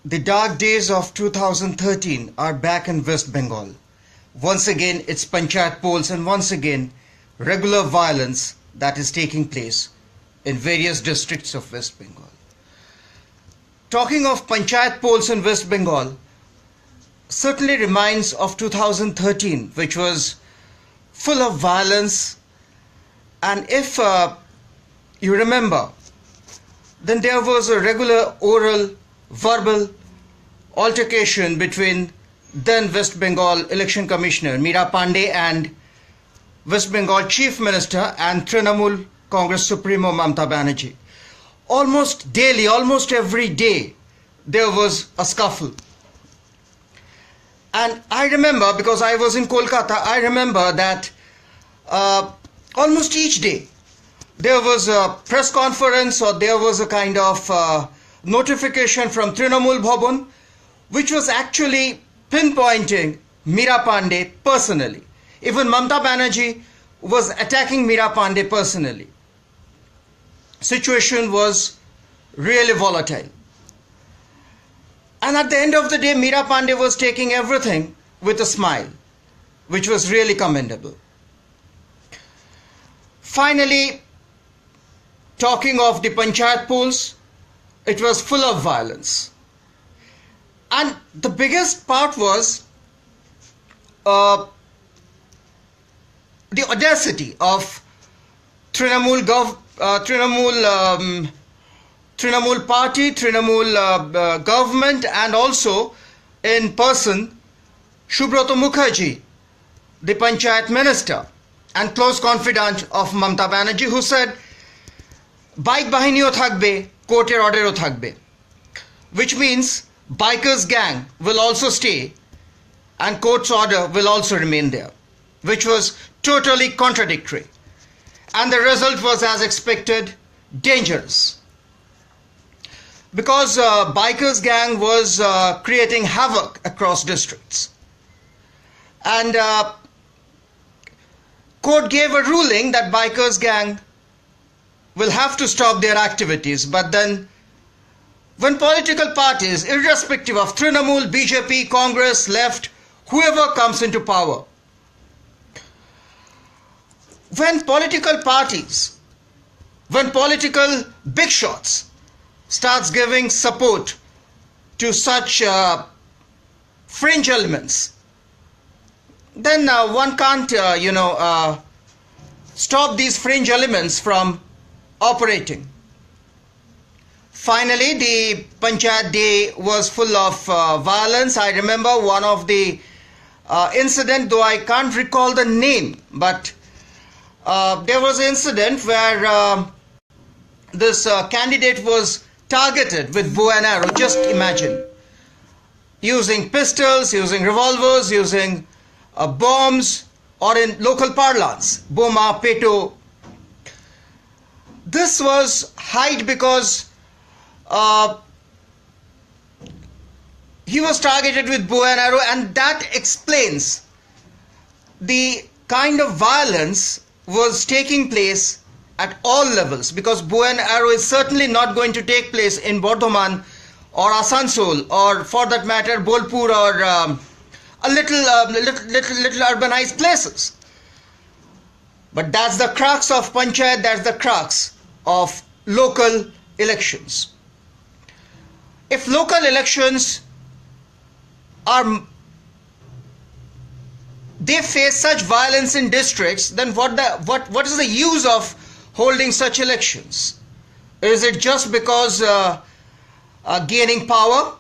The dark days of 2013 are back in West Bengal. Once again, it's Panchayat polls and once again, regular violence that is taking place in various districts of West Bengal. Talking of Panchayat polls in West Bengal certainly reminds of 2013, which was full of violence. And if you remember, then there was a regular oral, verbal altercation between then West Bengal Election Commissioner Meera Pandey and West Bengal Chief Minister and Trinamool Congress Supremo Mamata Banerjee. Almost daily, almost every day, there was a scuffle. And I remember, because I was in Kolkata, I remember that almost each day there was a press conference or there was a kind of notification from Trinamool Bhavan, which was actually pinpointing Meera Pandey personally. Even Mamata Banerjee was attacking Meera Pandey personally. Situation was really volatile. And at the end of the day, Meera Pandey was taking everything with a smile, which was really commendable. Finally, talking of the Panchayat polls, it was full of violence. And the biggest part was the audacity of Trinamool party, Trinamool government, and also in person Subrata Mukherjee, the Panchayat minister and close confidant of Mamata Banerjee, who said, "Bike bahiniyo thakbe, courter orderও থাকবে," which means bikers gang will also stay and court's order will also remain there, which was totally contradictory. And the result was, as expected, dangerous. Because bikers gang was creating havoc across districts. And court gave a ruling that bikers gang will have to stop their activities. But then when political parties, irrespective of Trinamool, BJP, Congress, left, whoever comes into power, when political parties, when political big shots starts giving support to such fringe elements, then one can't, stop these fringe elements from operating. Finally, the Panchayat day was full of violence. I remember one of the incident, though I can't recall the name, but there was an incident where this candidate was targeted with bow and arrow. Just imagine, using pistols, using revolvers, using bombs, or in local parlance, boma, peto. This was hide because he was targeted with bow and arrow, and that explains the kind of violence was taking place at all levels, because bow and arrow is certainly not going to take place in Bardhaman or Asansol, or for that matter Bolpur, or a little urbanized places. But that's the crux of Panchayat, that's the crux of local elections. If local elections they face such violence in districts, then what is the use of holding such elections? Is it just because gaining power?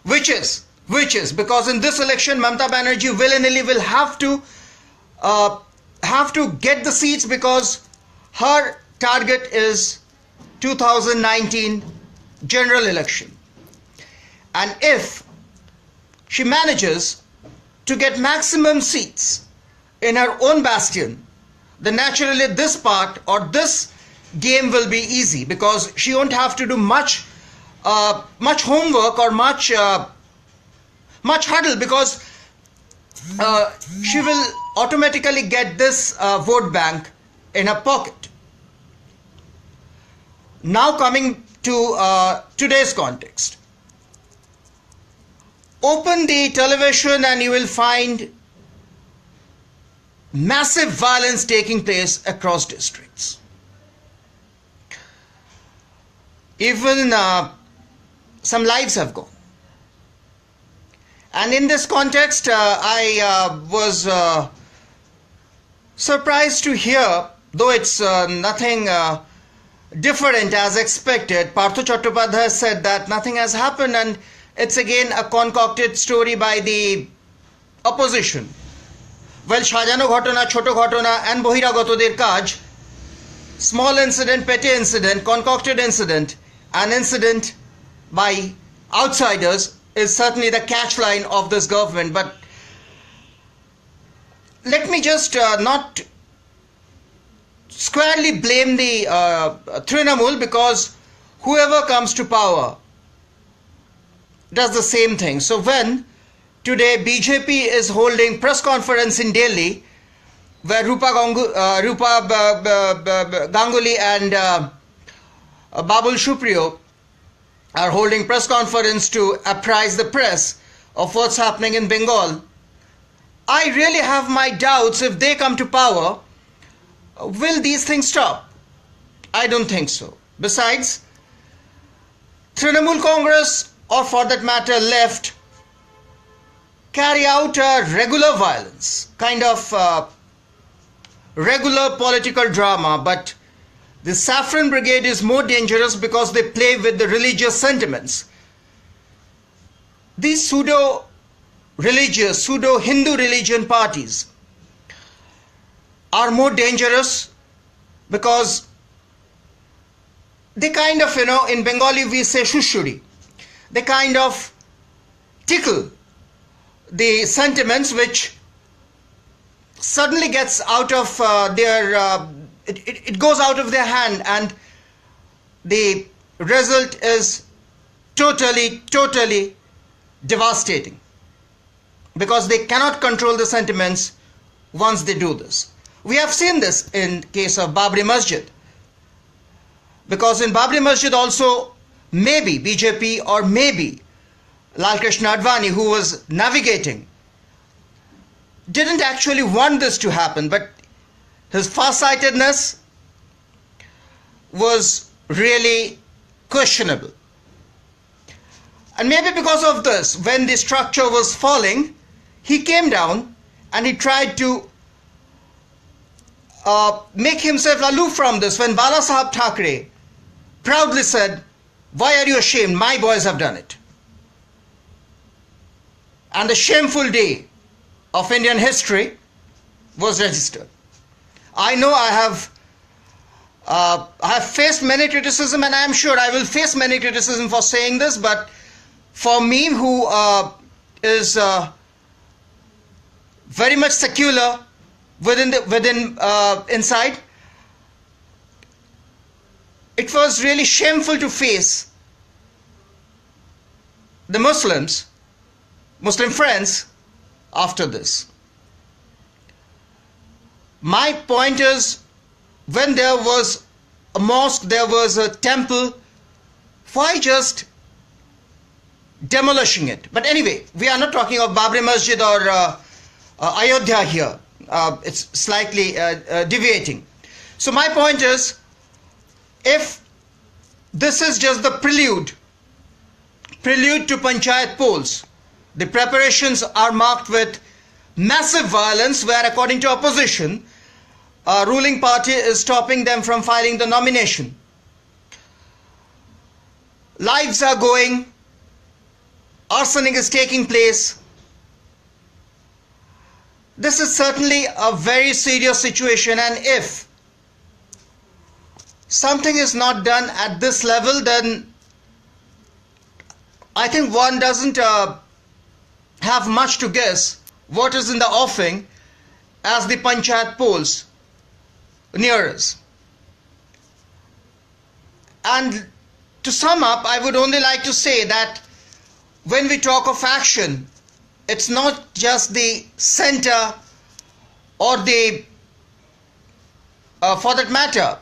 Which is because in this election Mamata Banerjee willy-nilly will have to get the seats, because her target is 2019 general election. And if she manages to get maximum seats in her own bastion, then naturally this part or this game will be easy, because she won't have to do much homework or much huddle, because she will automatically get this vote bank in her pocket. Now coming to today's context, Open the television and you will find massive violence taking place across districts. Even some lives have gone. And in this context, I was surprised to hear, though it's nothing different as expected, Partho Chattopadhyay said that nothing has happened and it's again a concocted story by the opposition. Well, সাজানো ঘটনা, ছোট ঘটনা and বহিরাগতদের কাজ, small incident, petty incident, concocted incident, an incident by outsiders is certainly the catchline of this government. But let me just not squarely blame the Trinamool, because whoever comes to power does the same thing. So when today BJP is holding press conference in Delhi, where Rupa Ganguly and Babul Supriyo are holding press conference to apprise the press of what's happening in Bengal, I really have my doubts if they come to power, will these things stop? I don't think so. Besides, Trinamool Congress, or for that matter left, carry out a regular violence, kind of regular political drama, but the Saffron Brigade is more dangerous because they play with the religious sentiments. These pseudo-religious, pseudo-Hindu religion parties are more dangerous because they kind of, in Bengali we say shushuri, they kind of tickle the sentiments which suddenly gets out of it goes out of their hand, and the result is totally devastating, because they cannot control the sentiments once they do this. We have seen this in case of Babri Masjid, because in Babri Masjid also maybe BJP or maybe Lal Krishna Advani, who was navigating, didn't actually want this to happen, but his farsightedness was really questionable. And maybe because of this, when the structure was falling, he came down and he tried to make himself aloof from this. When Bala Sahab Thackeray proudly said, "Why are you ashamed? My boys have done it." And the shameful day of Indian history was registered. I know I have faced many criticism, and I am sure I will face many criticism for saying this, but for me, who is very much secular within inside, it was really shameful to face the Muslim friends after this. My point is, when there was a mosque, there was a temple, why just demolishing it? But anyway, we are not talking of Babri Masjid or Ayodhya here. It's slightly deviating. So my point is, if this is just the prelude to Panchayat polls, the preparations are marked with massive violence, where according to opposition, ruling party is stopping them from filing the nomination. Lives are going, arsoning is taking place. This is certainly a very serious situation, and if something is not done at this level, then I think one doesn't have much to guess what is in the offing as the Panchayat polls near us. And to sum up, I would only like to say that when we talk of action, it's not just the center or the for that matter,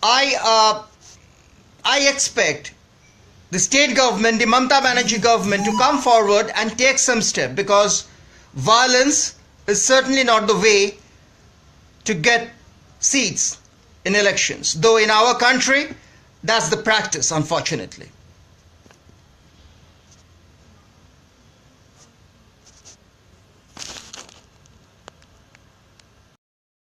I expect the state government, the Mamata Banerjee government, to come forward and take some step, because violence is certainly not the way to get seats in elections. Though in our country, that's the practice, unfortunately.